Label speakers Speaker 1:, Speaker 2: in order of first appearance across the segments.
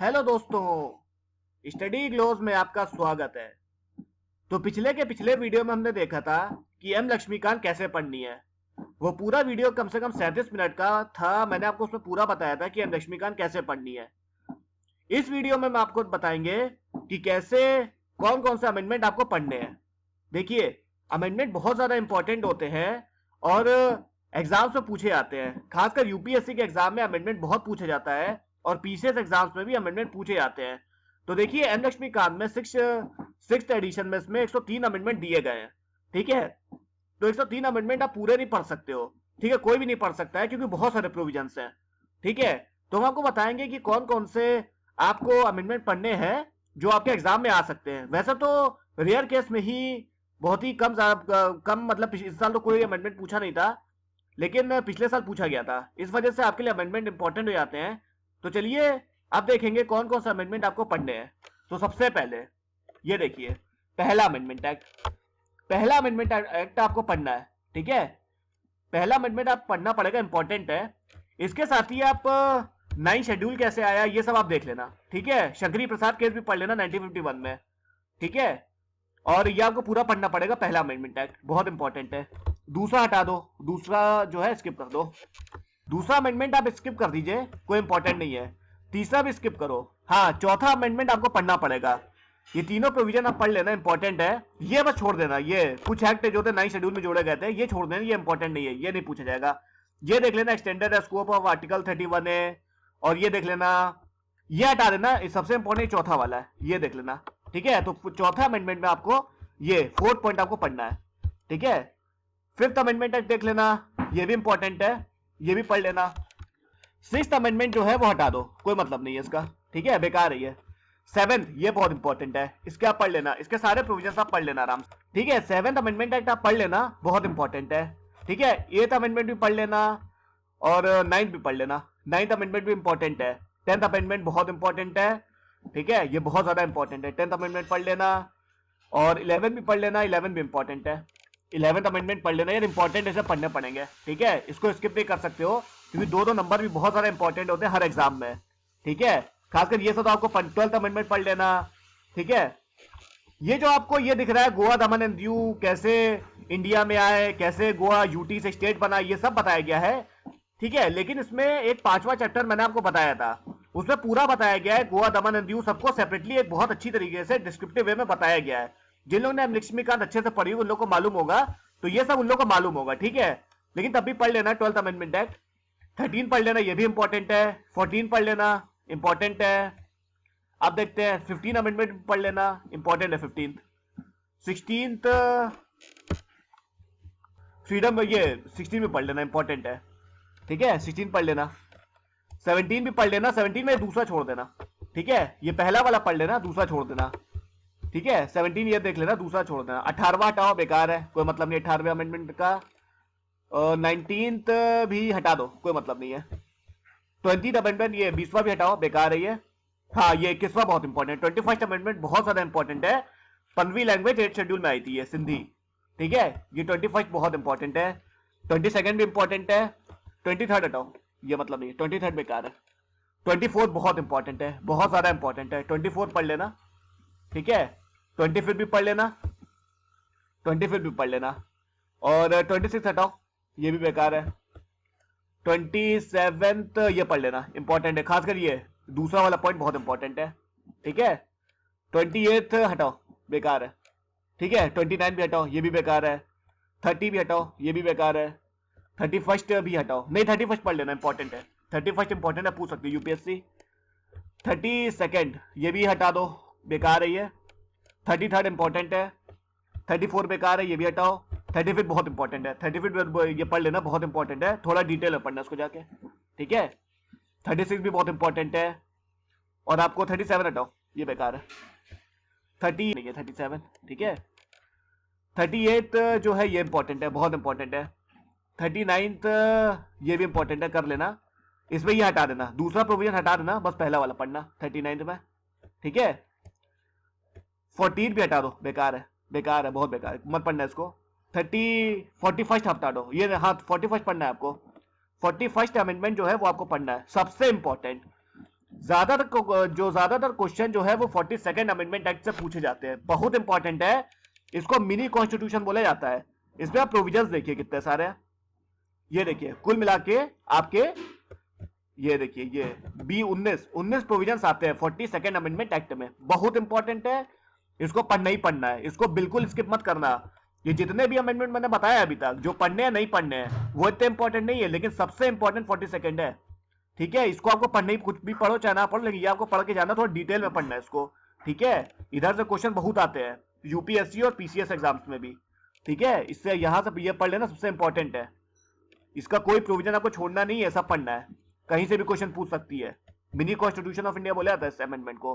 Speaker 1: Hello दोस्तों, study glows में आपका स्वागत है। तो पिछले के पिछले वीडियो में हमने देखा था कि एम लक्ष्मीकांत कैसे पढ़नी है। वो पूरा वीडियो कम से कम 37 मिनट का था। मैंने आपको उसमें पूरा बताया था कि एम लक्ष्मीकांत कैसे पढ़नी है। इस वीडियो में हम आपको बताएंगे कि कैसे कौन कौन से अमेंडमेंट आपको पढ़ने हैं। देखिए, अमेंडमेंट बहुत ज्यादा इंपॉर्टेंट होते हैं और एग्जाम्स में पूछे जाते हैं। खासकर यूपीएससी के एग्जाम में अमेंडमेंट बहुत पूछा जाता है और पीसीएस एग्जाम्स में भी अमेंडमेंट पूछे जाते हैं। तो देखिए, एम लक्ष्मीकांत में सिक्स एडिशन में इसमें 103 अमेंडमेंट दिए गए हैं। ठीक है, तो 103 अमेंडमेंट आप पूरे नहीं पढ़ सकते हो। ठीक है, कोई भी नहीं पढ़ सकता है क्योंकि बहुत सारे प्रोविजंस हैं। ठीक है, तो हम आपको बताएंगे कि कौन कौन से आपको अमेंडमेंट पढ़ने हैं जो आपके एग्जाम में आ सकते हैं। वैसे तो रेयर केस में ही बहुत ही कम मतलब इस साल तो कोई अमेंडमेंट पूछा नहीं था, लेकिन पिछले साल पूछा गया था। इस वजह से आपके लिए अमेंडमेंट इंपॉर्टेंट हो जाते हैं। तो चलिए अब देखेंगे कौन कौन सा अमेंडमेंट आपको पढ़ने हैं। तो सबसे पहले ये देखिए, पहला अमेंडमेंट एक्ट। पहला अमेंडमेंट एक्ट आपको पढ़ना है। ठीक है, पहला अमेंडमेंट आप पढ़ना पड़ेगा, इंपॉर्टेंट है। इसके साथ ही आप 9 शेड्यूल कैसे आया ये सब आप देख लेना। ठीक है, शंकरी प्रसाद केस भी पढ़ लेना 1951 में। ठीक है, और ये आपको पूरा पढ़ना पड़ेगा। पहला अमेंडमेंट एक्ट बहुत इंपॉर्टेंट है। दूसरा हटा दो, दूसरा जो है स्किप कर दो। दूसरा अमेंडमेंट आप स्किप कर दीजिए, कोई इंपॉर्टेंट नहीं है। तीसरा भी स्किप करो। हाँ, चौथा अमेंडमेंट आपको पढ़ना पड़ेगा। ये तीनों प्रोविजन आप पढ़ लेना, इंपॉर्टेंट है। ये बस छोड़ देना, ये कुछ एक्ट जो थे 9 शेड्यूल में जोड़े गए थे, ये छोड़ देना, ये इंपॉर्टेंट नहीं है, ये नहीं पूछा जाएगा। ये देख लेना, extended scope of article 31A। और ये देख लेना, ये हटा देना। सबसे इंपॉर्टेंट चौथा वाला है, ये देख लेना। ठीक है, तो चौथा अमेंडमेंट में आपको ये 4th पॉइंट आपको पढ़ना है। ठीक है, 5th अमेंडमेंट देख लेना, ये भी इंपॉर्टेंट है, ये भी पढ़ लेना। 6th अमेंडमेंट जो है वो हटा दो, कोई मतलब नहीं है इसका। ठीक है, बेकार है ये। 7th ये बहुत इंपॉर्टेंट है, इसके आप पढ़ लेना, इसके सारे प्रोविजंस आप पढ़ लेना आराम से। ठीक है, 7th अमेंडमेंट एक्ट आप पढ़ लेना, बहुत इंपॉर्टेंट है। ठीक है, 8th अमेंडमेंट भी पढ़ लेना और 9th भी पढ़ लेना। 9th अमेंडमेंट भी इंपॉर्टेंट है। 10th अमेंडमेंट बहुत इंपॉर्टेंट है। ठीक है, ये बहुत ज्यादा इंपॉर्टेंट है। 10th अमेंडमेंट पढ़ लेना और 11 भी पढ़ लेना, 11 भी इंपॉर्टेंट है। 11th अमेंडमेंट पढ़ लेना, यार इंपॉर्टेंट ऐसे पढ़ने पड़ेंगे। ठीक है, इसको स्किप नहीं कर सकते हो क्योंकि दो नंबर भी बहुत सारे इंपॉर्टेंट होते हैं हर एग्जाम में। ठीक है, खासकर ये सब तो आपको 12th अमेंडमेंट पढ़ लेना। ठीक है, ये जो आपको ये दिख रहा है गोवा दमन एंड दीव कैसे इंडिया में आए, कैसे गोवा यूटी से स्टेट बना, ये सब बताया गया है। ठीक है, लेकिन इसमें एक 5वां चैप्टर मैंने आपको बताया था, उसमें पूरा बताया गया है गोवा दमन एंड दीव सबको सेपरेटली एक बहुत अच्छी तरीके से डिस्क्रिप्टिव वे में बताया गया है। जिन लोगों ने लक्ष्मीकांत अच्छे से पढ़ी उन लोगों को मालूम होगा, तो ये सब उन लोगों को मालूम होगा। ठीक है, लेकिन तब भी पढ़ लेना 12th अमेंडमेंट एक्ट। 13 पढ़ लेना, ये भी इंपॉर्टेंट है। 14 पढ़ लेना, इंपॉर्टेंट है। अब देखते हैं 15 अमेंडमेंट पढ़ लेना, इंपॉर्टेंट है 15th। 16th फ्रीडम, ये 16 भी पढ़ लेना, इंपॉर्टेंट है। ठीक है, 16 पढ़ लेना। 17 भी पढ़ लेना, 17 में दूसरा छोड़ देना। ठीक है, ये पहला वाला पढ़ लेना, दूसरा छोड़ देना। ठीक है, 17 ये देख लेना, दूसरा छोड़ देना। 18वां हटाओ, बेकार है, कोई मतलब नहीं 18वें अमेंडमेंट का। 19th भी हटा दो, कोई मतलब नहीं है। 20th अमेंडमेंट, ये 20वां भी हटाओ, बेकार है ये। हाँ, ये 21वां बहुत इंपॉर्टेंट। 21st अमेंडमेंट बहुत ज्यादा इंपॉर्टेंट है। 15वीं लैंग्वेज 8th शेड्यूल में आई थी, ये सिंधी। ठीक है, ये 21st बहुत इंपॉर्टेंट है। 22nd भी इंपॉर्टेंट है। 23rd हटाओ, ये मतलब नहीं, 23rd बेकार है। 24th बहुत इंपॉर्टेंट है, बहुत ज्यादा इंपॉर्टेंट है, 24th पढ़ लेना। ठीक है, 25th भी पढ़ लेना, 25th भी पढ़ लेना। और 26 हटाओ, ये भी बेकार है। 27th ये पढ़ लेना, इंपॉर्टेंट है, खासकर ये दूसरा वाला पॉइंट बहुत इंपॉर्टेंट है। ठीक है, 28th हटाओ, बेकार है। ठीक है, 29 भी हटाओ, ये भी बेकार है। 30 भी हटाओ, ये भी बेकार है। 31st भी हटाओ, नहीं 31st पढ़ लेना, इंपॉर्टेंट है। 31st इंपॉर्टेंट है, पूछ सकते हो यूपीएससी। 32nd ये भी हटा दो, बेकार है ये। 33rd इंपॉर्टेंट है। 34 बेकार है, ये भी हटाओ। 35th बहुत इंपॉर्टेंट है, 35th ये पढ़ लेना, बहुत इंपॉर्टेंट है, थोड़ा डिटेल में पढ़ना उसको जाके। ठीक है, 36 भी बहुत इंपॉर्टेंट है। और आपको 37 हटाओ, ये बेकार है। 30 नहीं है, 37। ठीक है, 38 जो है ये इंपॉर्टेंट है, बहुत इंपॉर्टेंट है। 39th ये भी इंपॉर्टेंट है, कर लेना। इसमें ये हटा देना, दूसरा प्रोविजन हटा देना, बस पहला वाला पढ़ना 39th में। ठीक है, 14 भी हटा दो, बेकार है, बेकार है, बहुत बेकार है, मत पढ़ना इसको। 41st हटा दो, ये हाँ 41st पढ़ना है आपको। 41st अमेंडमेंट जो है वो आपको पढ़ना है, सबसे इंपॉर्टेंट। ज्यादातर क्वेश्चन जो है वो 42nd अमेंडमेंट एक्ट से पूछे जाते हैं, बहुत इंपॉर्टेंट है। इसको मिनी कॉन्स्टिट्यूशन बोला जाता है। इसमें आप प्रोविजंस देखिए कितने सारे हैं। ये देखिए कुल मिला के आपके, ये देखिए ये बी 19 प्रोविजंस आते हैं 42nd अमेंडमेंट एक्ट में। बहुत इंपॉर्टेंट है, इसको पढ़ना ही पढ़ना है, इसको बिल्कुल स्किप मत करना। ये जितने भी अमेंडमेंट मैंने बताया अभी तक, जो पढ़ने हैं नहीं पढ़ने हैं वो इतने इंपॉर्टेंट नहीं है, लेकिन सबसे इंपॉर्टेंट 42nd है। ठीक है, इसको आपको पढ़ने ही, कुछ भी पढ़ो चाहे ना पढ़ो, लेकिन ये आपको पढ़ के जाना, थोड़ा डिटेल में पढ़ना है इसको। ठीक है, इधर से क्वेश्चन बहुत आते हैं यूपीएससी और पीसीएस एग्जाम्स में भी। ठीक है, इससे यहां से ये पढ़ लेना, सबसे इंपॉर्टेंट है। इसका कोई प्रोविजन आपको छोड़ना नहीं है, सब पढ़ना है, कहीं से भी क्वेश्चन पूछ सकती है। मिनी कॉन्स्टिट्यूशन ऑफ इंडिया बोला जाता है इस अमेंडमेंट को।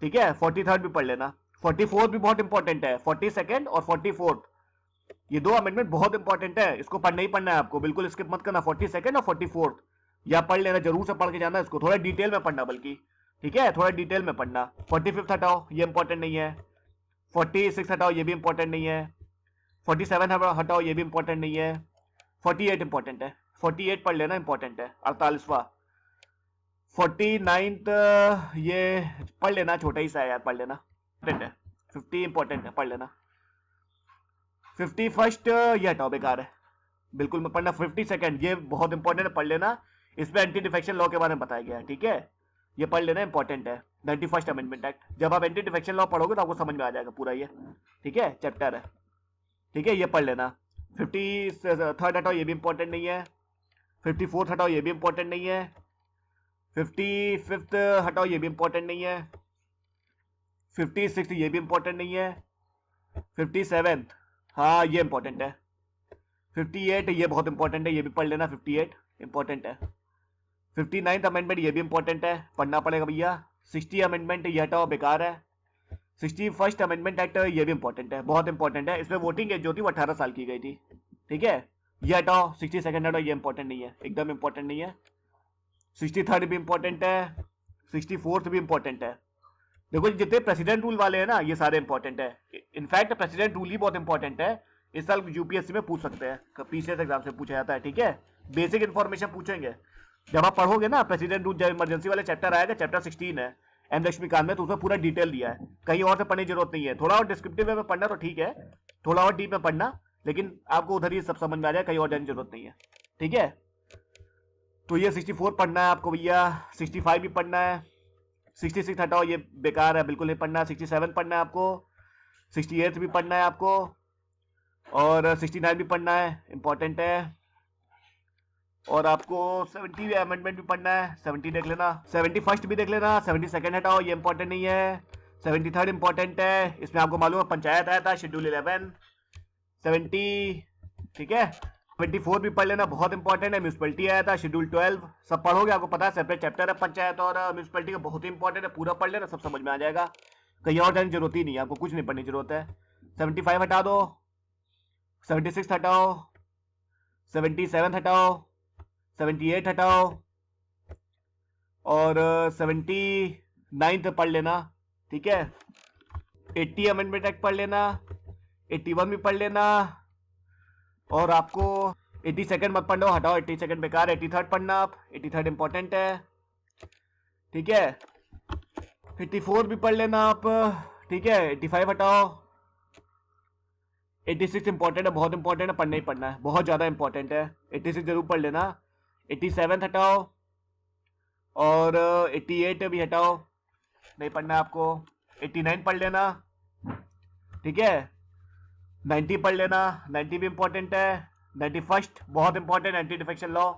Speaker 1: ठीक है, 43rd भी पढ़ लेना, 44th भी बहुत इंपॉर्टेंट है, 42nd और 44th, ये दो अमेंडमेंट बहुत इंपॉर्टेंट है, इसको पढ़ना ही पढ़ना है आपको, बिल्कुल स्किप मत करना। 42nd और 44th या पढ़ लेना, जरूर से पढ़ के जाना इसको, थोड़ा डिटेल में पढ़ना बल्कि। ठीक है, थोड़ा डिटेल में पढ़ना। 45th हटाओ, ये इंपॉर्टेंट नहीं है। 46 हटाओ, ये भी इंपॉर्टेंट नहीं है। 47 हटाओ, ये भी इंपॉर्टेंट नहीं है। 48 इंपॉर्टेंट है, 48 पढ़ लेना, इंपॉर्टेंट है। 48वां, 49th ये पढ़ लेना, छोटा ही सा है यार, पढ़ लेना, इंपॉर्टेंट है। 50 इंपॉर्टेंट है, पढ़ लेना। 51st ये हटाओ, बेकार है, बिल्कुल मत पढ़ना। 52nd ये बहुत इंपॉर्टेंट है, पढ़ लेना, इसमें एंटी डिफेक्शन लॉ के बारे में बताया गया है। ठीक है, ये पढ़ लेना, इंपॉर्टेंट है। 91st अमेंडमेंट एक्ट, जब आप एंटी डिफेक्शन लॉ पढ़ोगे तो आपको समझ में आ जाएगा पूरा ये। ठीक है, चैप्टर है। ठीक है, ये पढ़ लेना। 53rd हटाओ, ये भी इंपॉर्टेंट नहीं है। 54th हटाओ, ये भी इंपॉर्टेंट नहीं है। 55th हटाओ, ये भी इंपॉर्टेंट नहीं है। 56th ये भी इंपॉर्टेंट नहीं है। 57th हाँ ये इंपॉर्टेंट है। 58 ये बहुत इंपॉर्टेंट है, ये भी पढ़ लेना, 58 इंपॉर्टेंट है। 59th अमेंडमेंट ये भी इंपॉर्टेंट है, पढ़ना पड़ेगा भैया। 60 अमेंडमेंट ये हटाओ, बेकार है। 61st अमेंडमेंट एक्ट ये भी इंपॉर्टेंट है, बहुत इंपॉर्टेंट है। इसमें वोटिंग एज जो थी वो 18 साल की गई थी। ठीक है, ये हटाओ। 62nd हटाओ, ये इंपॉर्टेंट नहीं है, एकदम इंपॉर्टेंट नहीं है। 63rd भी इंपॉर्टेंट है। 64th भी इंपॉर्टेंट है। देखो जितने प्रेसिडेंट रूल वाले हैं ना, ये सारे इंपॉर्टेंट है। इनफैक्ट प्रेसिडेंट रूल ही बहुत इंपॉर्टेंट है, इस साल यूपीएससी में पूछ सकते हैं, पीसीएस एग्जाम से पूछा जाता है। ठीक है, बेसिक इन्फॉर्मेशन पूछेंगे जब आप पढ़ोगे ना प्रेसिडेंट रूल, जब इमरजेंसी वाले चैप्टर आएगा, चैप्टर 16 है एम लक्ष्मीकांत में, तो उसमें पूरा डिटेल दिया है, कहीं और से पढ़ने की जरूरत नहीं है। थोड़ा और डिस्क्रिप्टिव में पढ़ना तो ठीक है, थोड़ा और डीप में पढ़ना, लेकिन आपको उधर ही सब समझ में आ जाए, कहीं और जाने की जरूरत नहीं है। ठीक है, तो ये 64 पढ़ना है आपको भैया। 65 भी पढ़ना है। 66 हटाओ, ये बेकार है, बिल्कुल नहीं पढ़ना। 67 पढ़ना है आपको। 68 भी पढ़ना है आपको, और 69 भी पढ़ना है, इंपॉर्टेंट है। और आपको 70 अमेंडमेंट भी पढ़ना है, 70 देख लेना। 71st भी देख लेना। 72nd हटाओ, ये इंपॉर्टेंट नहीं है। 73rd इंपॉर्टेंट है, इसमें आपको मालूम है पंचायत आया था, शेड्यूल 11 70। ठीक है, 74 भी पढ़ लेना, बहुत इंपॉर्टेंट है। म्यूनिसिपैलिटी आया था, शेड्यूल 12, सब पढ़ोगे, आपको पता है सेपरेट चैप्टर है पंचायत और म्यूनिसिपैलिटी का, बहुत ही इंपॉर्टेंट है, पूरा पढ़ लेना, सब समझ में आ जाएगा, कहीं और जाने की जरूरत ही नहीं है, आपको कुछ नहीं पढ़ने की जरूरत है। 75 हटा दो। 76 हटाओ। 77 हटाओ। 78 हटाओ, और 79 पढ़ लेना। ठीक है, 80 अमेंडमेंट एक्ट पढ़ लेना। 81 भी पढ़ लेना, और आपको 82nd मत पढ़ना, हटाओ, 82nd बेकार। 83rd पढ़ना आप, 83rd इंपॉर्टेंट है। ठीक है, 54 भी पढ़ लेना आप। ठीक है, 85 हटाओ। 86 इंपॉर्टेंट है, बहुत इंपॉर्टेंट है, पढ़ना ही पढ़ना है, बहुत ज्यादा इंपॉर्टेंट है, 86 जरूर पढ़ लेना। 87 हटाओ, और 88 भी हटाओ, नहीं पढ़ना आपको। 89 पढ़ लेना। ठीक है, 90 पढ़ लेना, 90 भी इंपॉर्टेंट है। 91st बहुत इंपॉर्टेंट, एंटी डिफेक्शन लॉ।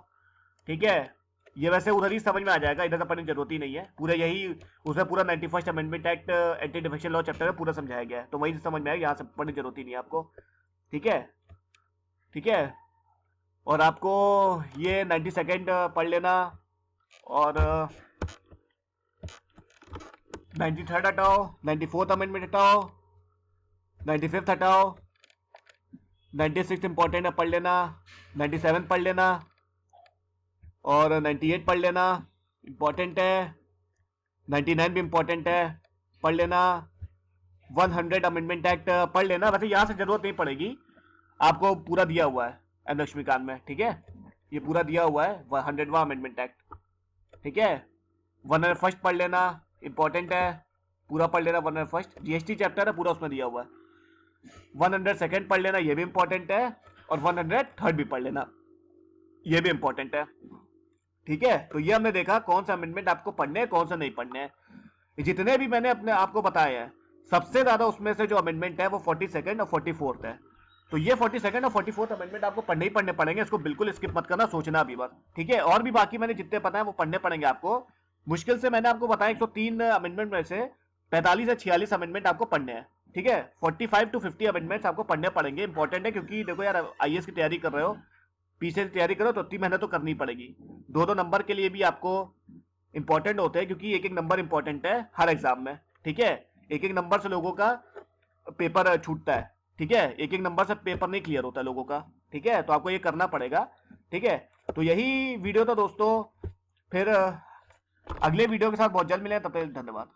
Speaker 1: ठीक है, ये वैसे उधर ही समझ में आ जाएगा, इधर से पढ़ने की जरूरत ही नहीं है, पूरा यही उसमें पूरा 91st amendment act anti defection law chapter में पूरा समझाया गया है, तो वही समझ में आएगा, यहाँ से पढ़ने की जरूरत ही नहीं है आपको। ठीक है, ठीक है, और आपको ये 92nd पढ़ लेना, और 93rd हटाओ। 94th अमेंडमेंट हटाओ। 95th हटाओ। 96 इंपॉर्टेंट है, पढ़ लेना। 97 पढ़ लेना, और 98 पढ़ लेना, इंपॉर्टेंट है। 99 भी इंपॉर्टेंट है, पढ़ लेना। 100 अमेंडमेंट एक्ट पढ़ लेना, वैसे यहां से जरूरत नहीं पड़ेगी, आपको पूरा दिया हुआ है एम लक्ष्मीकांत में। ठीक है, ये पूरा दिया हुआ है 100वां अमेंडमेंट एक्ट। ठीक है, 100 फर्स्ट पढ़ लेना, इंपॉर्टेंट है, पूरा पढ़ लेना। 100 फर्स्ट जीएसटी चैप्टर है, पूरा उसमें दिया हुआ है। 100 सेकंड पढ़ लेना, ये भी इंपॉर्टेंट है। और 100 थर्ड भी पढ़ लेना, ये भी इंपॉर्टेंट है। ठीक है, तो ये हमने देखा कौन सा अमेंडमेंट आपको पढ़ने हैं, कौन सा नहीं पढ़ने हैं। जितने भी मैंने अपने आपको बताए हैं, सबसे ज्यादा उसमें से जो अमेंडमेंट है वो 42nd और 44th है। तो ये 42nd और 44th अमेंडमेंट आपको पढ़ने ही पढ़ने पड़ेंगे, इसको बिल्कुल स्किप मत करना, सोचना भी बस। ठीक है, और भी बाकी मैंने जितने पता है वो पढ़ने पड़ेंगे आपको। मुश्किल से मैंने आपको बताया 103 अमेंडमेंट में से 45 या 46 अमेंडमेंट आपको पढ़ने हैं। ठीक है, 45 to 50 अमेंडमेंट्स आपको पढ़ने पड़ेंगे, इंपॉर्टेंट है। क्योंकि देखो यार, आईएएस की तैयारी कर रहे हो, पीछे से तैयारी करो तो उतनी मेहनत तो करनी पड़ेगी। दो दो नंबर के लिए भी आपको इंपॉर्टेंट होते हैं, क्योंकि एक एक नंबर इंपॉर्टेंट है हर एग्जाम में। ठीक है, एक एक नंबर से लोगों का पेपर छूटता है। ठीक है, एक एक नंबर से पेपर नहीं क्लियर होता है लोगों का। ठीक है, तो आपको ये करना पड़ेगा। ठीक है, तो यही वीडियो था दोस्तों। फिर अगले वीडियो के साथ बहुत जल्द मिले, तब तक धन्यवाद।